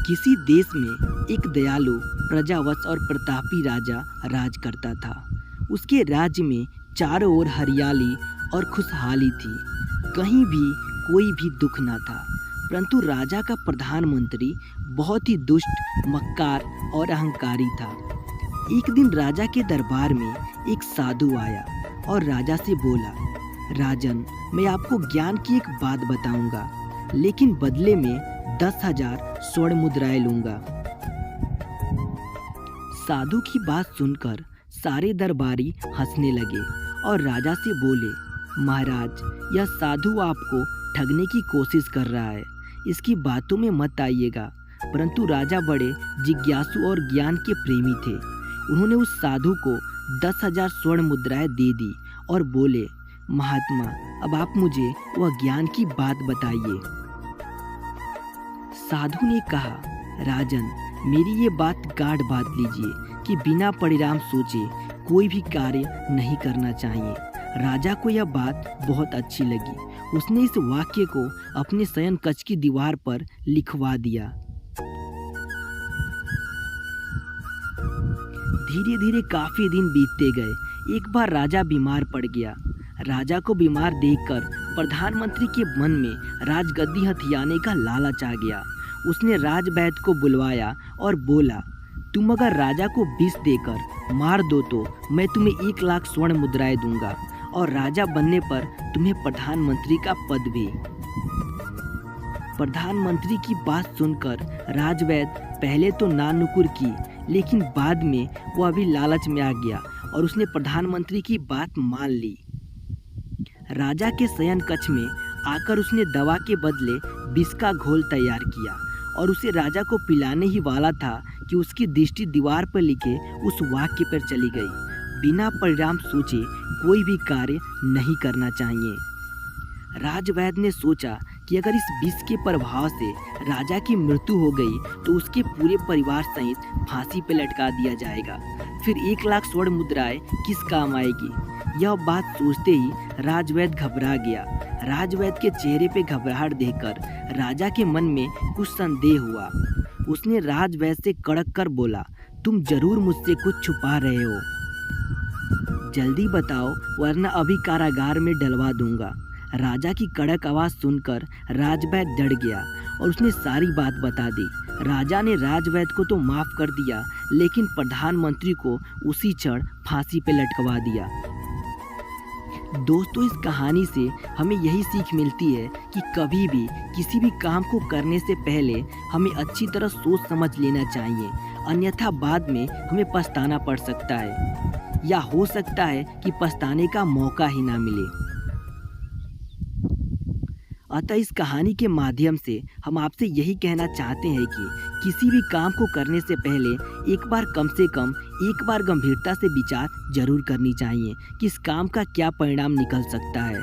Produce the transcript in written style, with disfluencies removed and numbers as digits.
किसी देश में एक दयालु, प्रजावत्स और प्रतापी राजा राज करता था। उसके राज्य में चारों ओर हरियाली और खुशहाली थी। कहीं भी कोई भी दुख न था। परंतु राजा का प्रधानमंत्री बहुत ही दुष्ट, मक्कार और अहंकारी था। एक दिन राजा के दरबार में एक साधु आया और राजा से बोला, राजन, मैं आपको ज्ञान की एक बात बताऊंगा, लेकिन बदले में 10,000 स्वर्ण मुद्राएं लूंगा। साधु की बात सुनकर सारे दरबारी हंसने लगे और राजा से बोले, महाराज, यह साधु आपको ठगने की कोशिश कर रहा है, इसकी बातों में मत आइएगा। परंतु राजा बड़े जिज्ञासु और ज्ञान के प्रेमी थे। उन्होंने उस साधु को 10,000 स्वर्ण मुद्राएं दे दी और बोले, महात्मा, अब आप मुझे वह ज्ञान की बात बताइए। साधु ने कहा, राजन, मेरी ये बात गाढ़ बात लीजिए कि बिना परिणाम सोचे कोई भी कार्य नहीं करना चाहिए। राजा को यह बात बहुत अच्छी लगी। उसने इस वाक्य को अपने शयन कक्ष की दीवार पर लिखवा दिया। धीरे धीरे काफी दिन बीतते गए। एक बार राजा बीमार पड़ गया। राजा को बीमार देखकर प्रधानमंत्री के मन में राजगद्दी हथियाने का लालच आ गया। उसने राजवैद्य को बुलवाया और बोला, तुम अगर राजा को विष देकर मार दो तो मैं तुम्हें 1,00,000 स्वर्ण मुद्राएं दूंगा और राजा बनने पर तुम्हें प्रधानमंत्री का पद भी। प्रधानमंत्री की बात सुनकर राजवैद्य पहले तो नानुकुर की, लेकिन बाद में वह भी लालच में आ गया और उसने प्रधानमंत्री की बात मान ली। राजा के शयन कक्ष में आकर उसने दवा के बदले विष का घोल तैयार किया और उसे राजा को पिलाने ही वाला था कि उसकी दृष्टि दीवार पर लिखे उस वाक्य पर चली गई, बिना परिणाम सोचे कोई भी कार्य नहीं करना चाहिए। राजवैद्य ने सोचा कि अगर इस विष के प्रभाव से राजा की मृत्यु हो गई तो उसके पूरे परिवार सहित फांसी पर लटका दिया जाएगा। फिर 1,00,000 स्वर्ण मुद्राएं किस काम आएगी। यह बात सोचते ही राजवैद्य घबरा गया। राजवैद्य के चेहरे पे घबराहट देखकर राजा के मन में कुछ संदेह हुआ। उसने राजवैद्य से कड़क कर बोला, तुम जरूर मुझसे कुछ छुपा रहे हो, जल्दी बताओ वरना अभी कारागार में डलवा दूंगा। राजा की कड़क आवाज़ सुनकर राजवैद्य डर गया और उसने सारी बात बता दी। राजा ने राजवैद्य को तो माफ़ कर दिया, लेकिन प्रधानमंत्री को उसी क्षण फांसी पे लटकवा दिया। दोस्तों, इस कहानी से हमें यही सीख मिलती है कि कभी भी किसी भी काम को करने से पहले हमें अच्छी तरह सोच समझ लेना चाहिए, अन्यथा बाद में हमें पछताना पड़ सकता है या हो सकता है कि पछताने का मौका ही ना मिले। अतः इस कहानी के माध्यम से हम आपसे यही कहना चाहते हैं कि किसी भी काम को करने से पहले एक बार कम से कम एक बार गंभीरता से विचार जरूर करनी चाहिए कि इस काम का क्या परिणाम निकल सकता है।